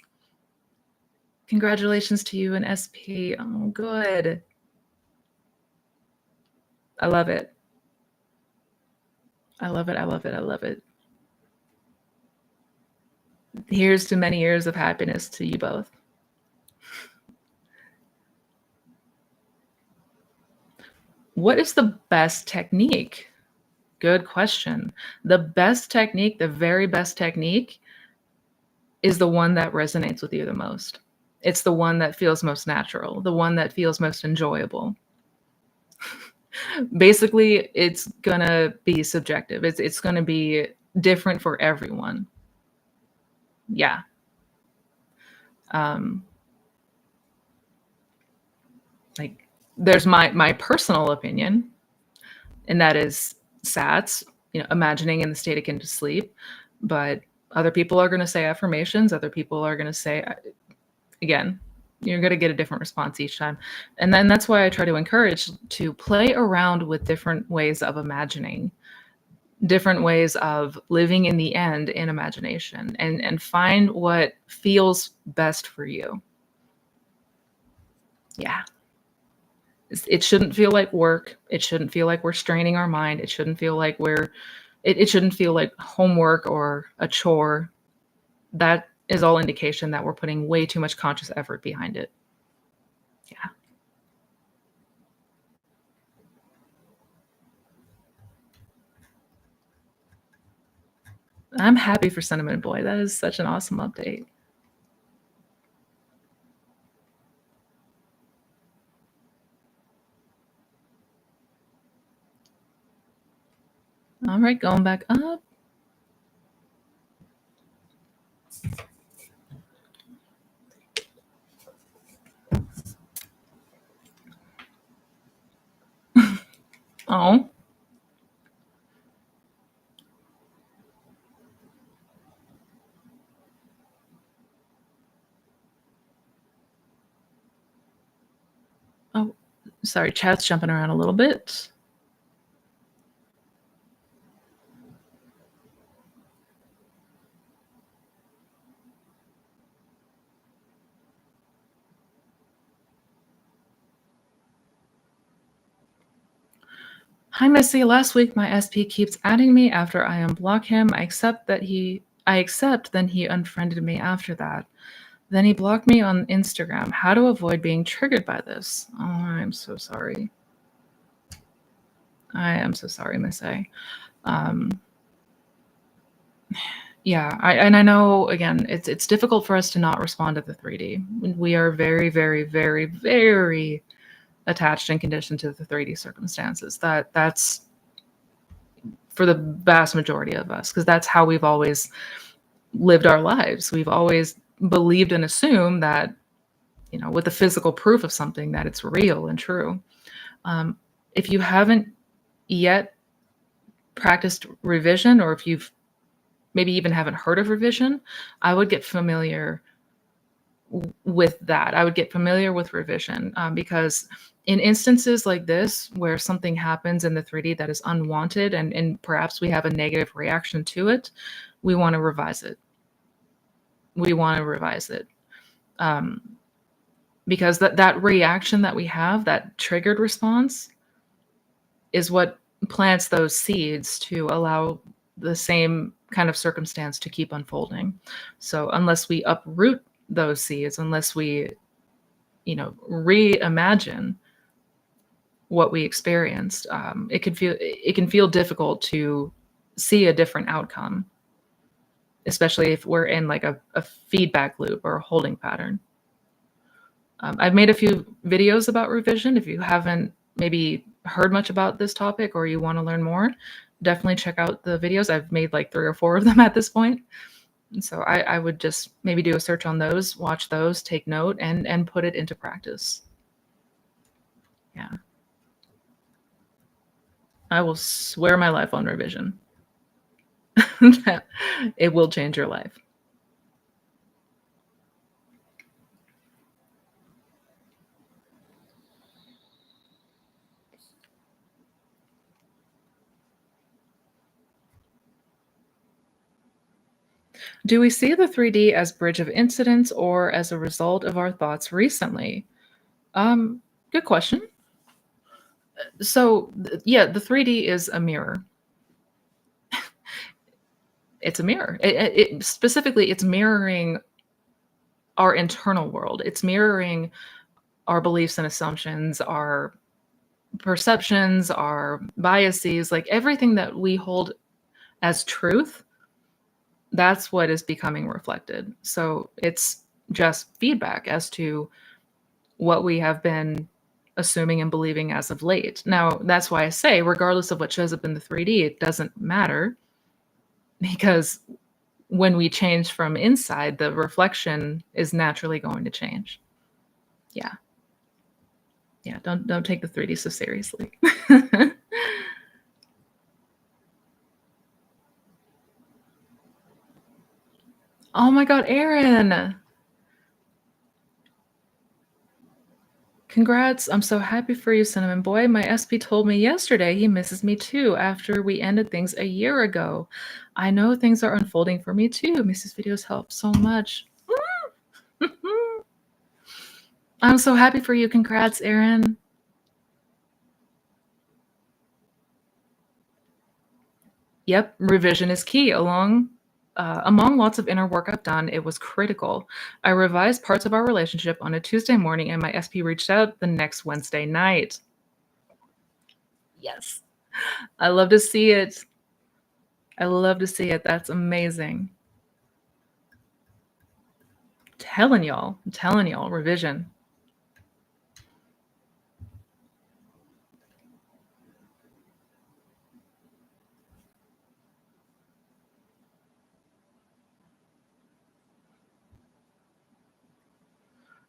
[SPEAKER 1] Congratulations to you and SP. Oh, good. I love it. I love it. I love it. I love it. Here's to many years of happiness to you both. What is the best technique? Good question. The best technique, the very best technique, is the one that resonates with you the most. It's the one that feels most natural, the one that feels most enjoyable. Basically, it's gonna be subjective. It's gonna be different for everyone. Yeah. Um, like there's my personal opinion, and that is SATs, imagining in the state akin to sleep. But other people are going to say affirmations. Other people are going to say, again, you're going to get a different response each time. And then that's why I try to encourage to play around with different ways of imagining, different ways of living in the end in imagination, and find what feels best for you. Yeah. It shouldn't feel like work. It shouldn't feel like we're straining our mind. It shouldn't feel like it shouldn't feel like homework or a chore. That is all indication that we're putting way too much conscious effort behind it. Yeah. I'm happy for Cinnamon Boy. That is such an awesome update. All right, going back up. Oh. Oh, sorry, chat's jumping around a little bit. Hi, Missy. Last week, my SP keeps adding me after I unblock him. I accept, then he unfriended me after that. Then he blocked me on Instagram. How to avoid being triggered by this? Oh, I'm so sorry. I am so sorry, Miss A. Yeah, I know, again, it's difficult for us to not respond to the 3D. We are very, very, very, very attached and conditioned to the 3D circumstances. That's for the vast majority of us, because that's how we've always lived our lives. We've always believed and assumed that, with the physical proof of something, that it's real and true. If you haven't yet practiced revision, or if you've maybe even haven't heard of revision, I would get familiar with that. I would get familiar with revision, because in instances like this, where something happens in the 3D that is unwanted, and perhaps we have a negative reaction to it, we want to revise it. We want to revise it. Because that reaction that we have, that triggered response, is what plants those seeds to allow the same kind of circumstance to keep unfolding. So unless we uproot those seeds, unless we, reimagine what we experienced, it can feel difficult to see a different outcome, especially if we're in like a feedback loop or a holding pattern. I've made a few videos about revision. If you haven't maybe heard much about this topic, or you want to learn more, definitely check out the videos. I've made like 3 or 4 of them at this point. And so I would just maybe do a search on those, watch those, take note, and put it into practice. Yeah. I will swear my life on revision that it will change your life. Do we see the 3D as bridge of incidents or as a result of our thoughts recently? Good question. So, yeah, the 3D is a mirror. It's a mirror. It specifically, it's mirroring our internal world. It's mirroring our beliefs and assumptions, our perceptions, our biases, like everything that we hold as truth. That's what is becoming reflected. So it's just feedback as to what we have been assuming and believing as of late. Now, that's why I say, regardless of what shows up in the 3D, it doesn't matter because when we change from inside, the reflection is naturally going to change. Yeah. Yeah. Don't take the 3D so seriously. Oh my God, Aaron. Congrats. I'm so happy for you, Cinnamon Boy. My SP told me yesterday he misses me too after we ended things a year ago. I know things are unfolding for me too. Mrs. Videos help so much. I'm so happy for you. Congrats, Aaron. Yep, revision is key. Among lots of inner work I've done, it was critical. I revised parts of our relationship on a Tuesday morning, and my SP reached out the next Wednesday night. Yes. I love to see it. I love to see it. That's amazing. I'm telling y'all, revision.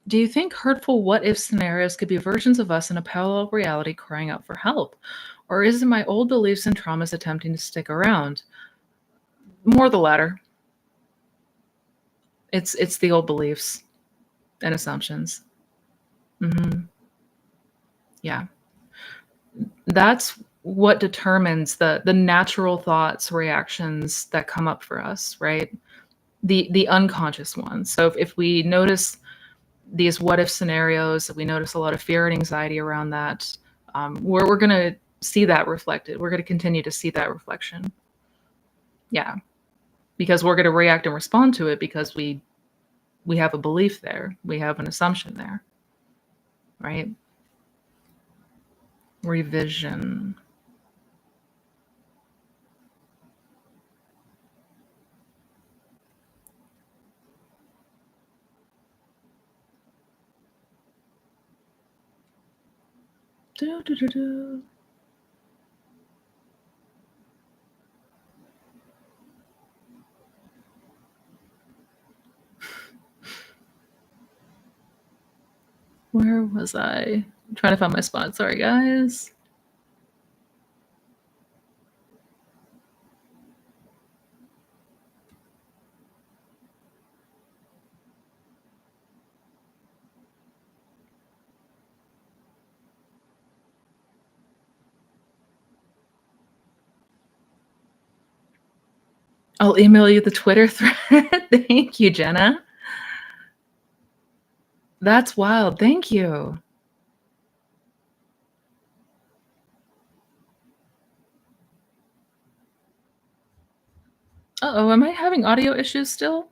[SPEAKER 1] Do you think hurtful what if scenarios could be versions of us in a parallel reality crying out for help? Or is it my old beliefs and traumas attempting to stick around? More the latter. It's the old beliefs and assumptions. Hmm. Yeah. That's what determines the natural thoughts, reactions that come up for us, right? The unconscious ones. So if we notice these what if scenarios, we notice a lot of fear and anxiety around that, we're going to see that reflected. We're going to continue to see that reflection. Yeah. Because we're going to react and respond to it because we have a belief there. We have an assumption there. Right? Revision. Do, do, do, do. Where was I? I'm trying to find my spot. Sorry, guys. I'll email you the Twitter thread. Thank you, Jenna. That's wild. Thank you. Uh-oh, am I having audio issues still?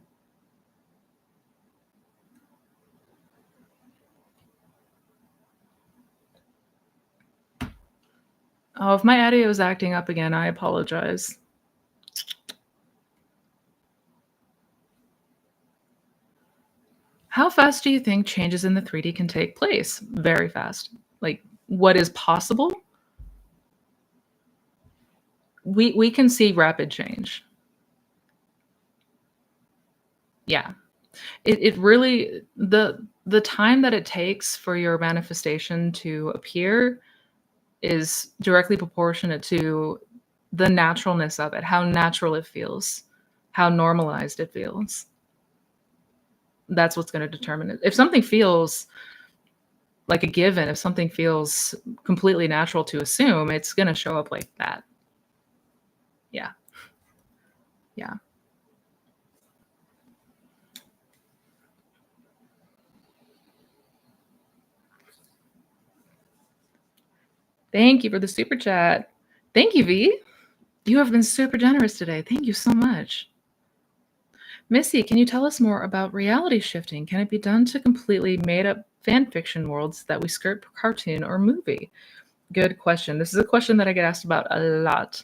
[SPEAKER 1] Oh, if my audio is acting up again, I apologize. How fast do you think changes in the 3D can take place? Very fast. Like, what is possible? We can see rapid change. Yeah. It really the time that it takes for your manifestation to appear is directly proportionate to the naturalness of it, how natural it feels, how normalized it feels. That's what's gonna determine it. If something feels like a given, if something feels completely natural to assume, it's gonna show up like that. Yeah, yeah. Thank you for the super chat. Thank you, V. You have been super generous today. Thank you so much. Missy, can you tell us more about reality shifting? Can it be done to completely made up fan fiction worlds that we script for cartoon or movie? Good question. This is a question that I get asked about a lot,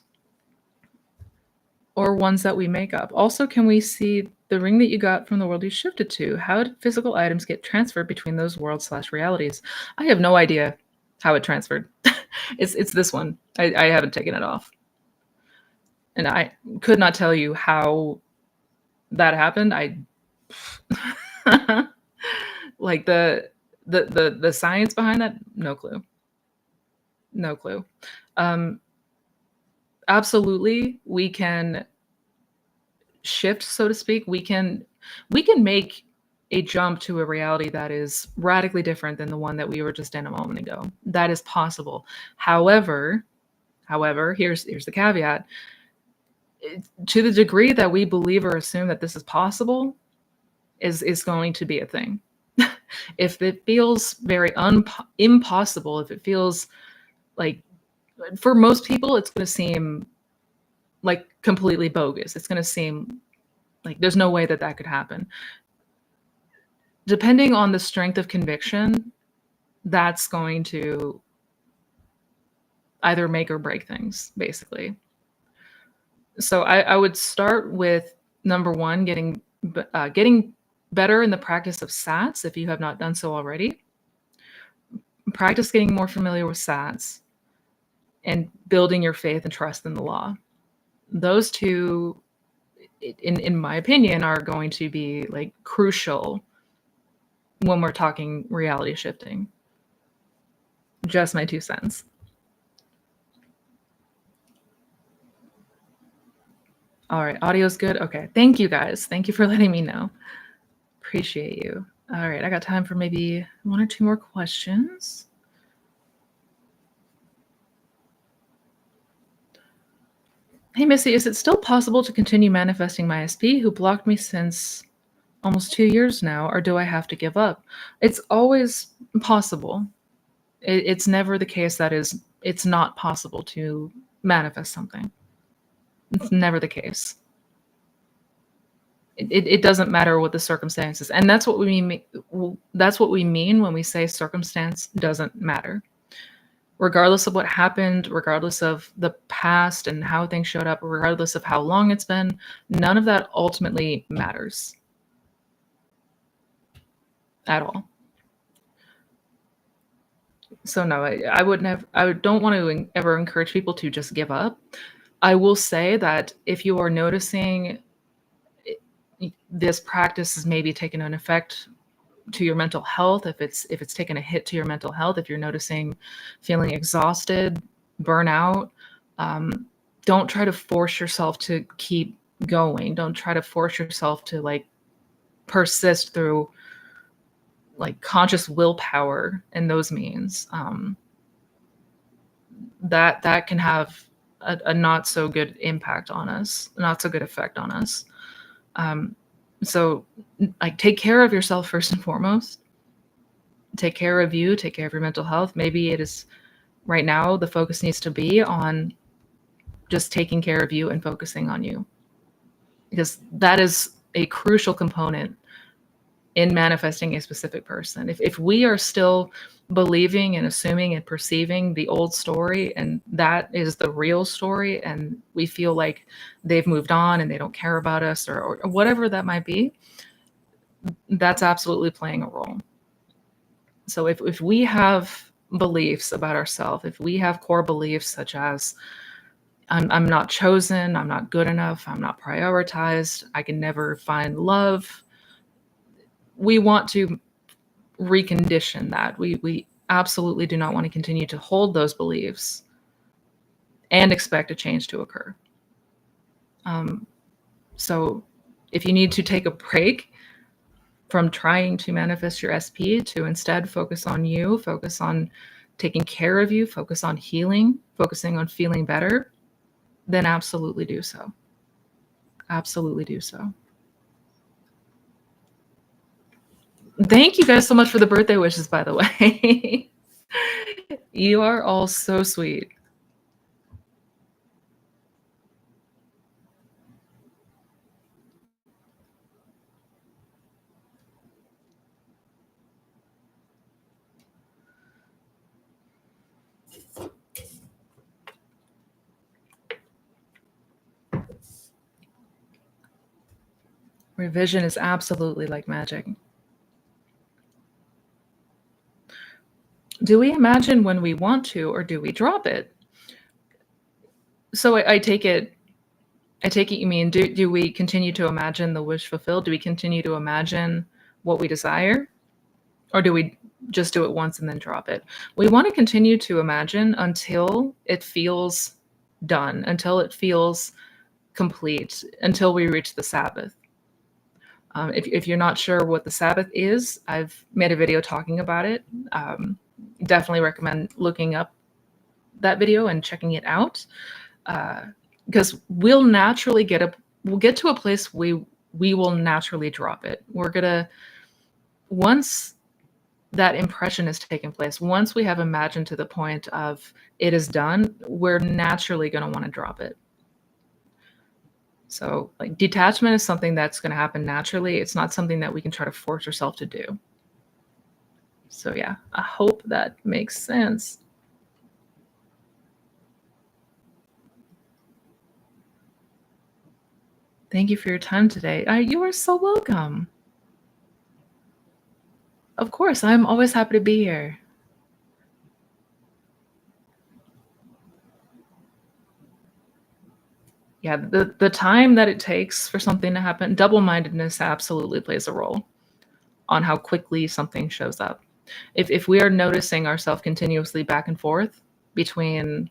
[SPEAKER 1] or ones that we make up. Also, can we see the ring that you got from the world you shifted to? How did physical items get transferred between those worlds slash realities? I have no idea how it transferred. It's this one. I haven't taken it off. And I could not tell you how that happened. I like the science behind that, no clue. No clue. Um, absolutely, we can shift, so to speak. We can make a jump to a reality that is radically different than the one that we were just in a moment ago. That is possible. However, here's the caveat. To the degree that we believe or assume that this is possible is going to be a thing. If it feels very impossible, if it feels like, for most people, it's going to seem like completely bogus. It's going to seem like there's no way that that could happen. Depending on the strength of conviction, that's going to either make or break things, basically. So I would start with number one, getting better in the practice of SATs if you have not done so already. Practice getting more familiar with SATs and building your faith and trust in the law. Those two, in my opinion, are going to be like crucial when we're talking reality shifting. Just my 2 cents. All right, audio's good. Okay, thank you guys. Thank you for letting me know. Appreciate you. All right, I got time for maybe 1 or 2 more questions. Hey, Missy, is it still possible to continue manifesting my SP who blocked me since almost 2 years now, or do I have to give up? It's always possible. It's never the case that it's not possible to manifest something. It's never the case. It doesn't matter what the circumstances, and that's what we mean. That's what we mean when we say circumstance doesn't matter. Regardless of what happened, regardless of the past and how things showed up, regardless of how long it's been, none of that ultimately matters at all. So no, I would never. I don't want to ever encourage people to just give up. I will say that if you are noticing this practice is maybe taking an effect to your mental health, if it's taken a hit to your mental health, if you're noticing feeling exhausted, burnout, don't try to force yourself to keep going. Don't try to force yourself to like persist through like conscious willpower and those means. That can have a not so good impact on us, not so good effect on us. So like take care of yourself first and foremost. Take care of you, take care of your mental health. Maybe it is right now the focus needs to be on just taking care of you and focusing on you, because that is a crucial component in manifesting a specific person. If we are still believing and assuming and perceiving the old story and that is the real story, and we feel like they've moved on and they don't care about us, or whatever that might be, that's absolutely playing a role. So if we have beliefs about ourselves, if we have core beliefs such as I'm not chosen, I'm not good enough, I'm not prioritized, I can never find love, we want to recondition that. We absolutely do not want to continue to hold those beliefs and expect a change to occur. So if you need to take a break from trying to manifest your SP to instead focus on you, focus on taking care of you, focus on healing, focusing on feeling better, then absolutely do so. Absolutely do so. Thank you guys so much for the birthday wishes, by the way. You are all so sweet. Revision is absolutely like magic. Do we imagine when we want to, or do we drop it? So I take it you mean, do we continue to imagine the wish fulfilled? Do we continue to imagine what we desire? Or do we just do it once and then drop it? We want to continue to imagine until it feels done, until it feels complete, until we reach the Sabbath. If you're not sure what the Sabbath is, I've made a video talking about it. Definitely recommend looking up that video and checking it out, because we'll get to a place we will naturally drop it. We're gonna, once that impression has taken place, once we have imagined to the point of it is done, we're naturally going to want to drop it. So like detachment is something that's going to happen naturally. It's not something that we can try to force ourselves to do. So yeah, I hope that makes sense. Thank you for your time today. You are so welcome. Of course, I'm always happy to be here. Yeah, the time that it takes for something to happen, double-mindedness absolutely plays a role on how quickly something shows up. If we are noticing ourselves continuously back and forth between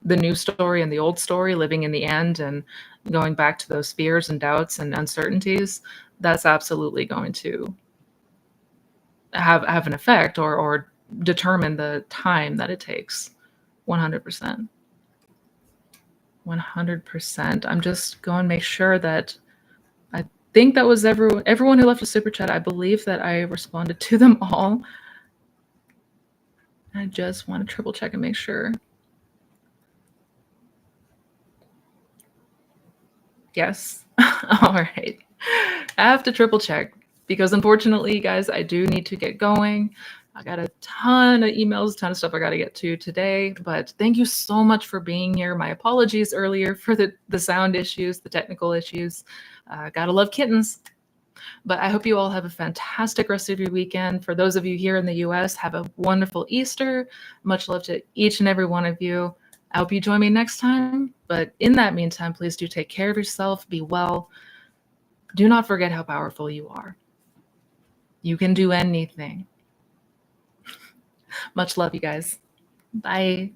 [SPEAKER 1] the new story and the old story, living in the end and going back to those fears and doubts and uncertainties, that's absolutely going to have an effect or determine the time that it takes. 100%. 100%. I'm just going to make sure that I think that was everyone who left a super chat. I believe that I responded to them all. I just want to triple check and make sure. Yes. All right. I have to triple check because unfortunately, guys, I do need to get going. I got a ton of emails, a ton of stuff I got to get to today, but thank you so much for being here. My apologies earlier for the sound issues, the technical issues. Gotta love kittens. But I hope you all have a fantastic rest of your weekend. For those of you here in the US, have a wonderful Easter. Much love to each and every one of you. I hope you join me next time. But in that meantime, please do take care of yourself. Be well. Do not forget how powerful you are. You can do anything. Much love, you guys. Bye.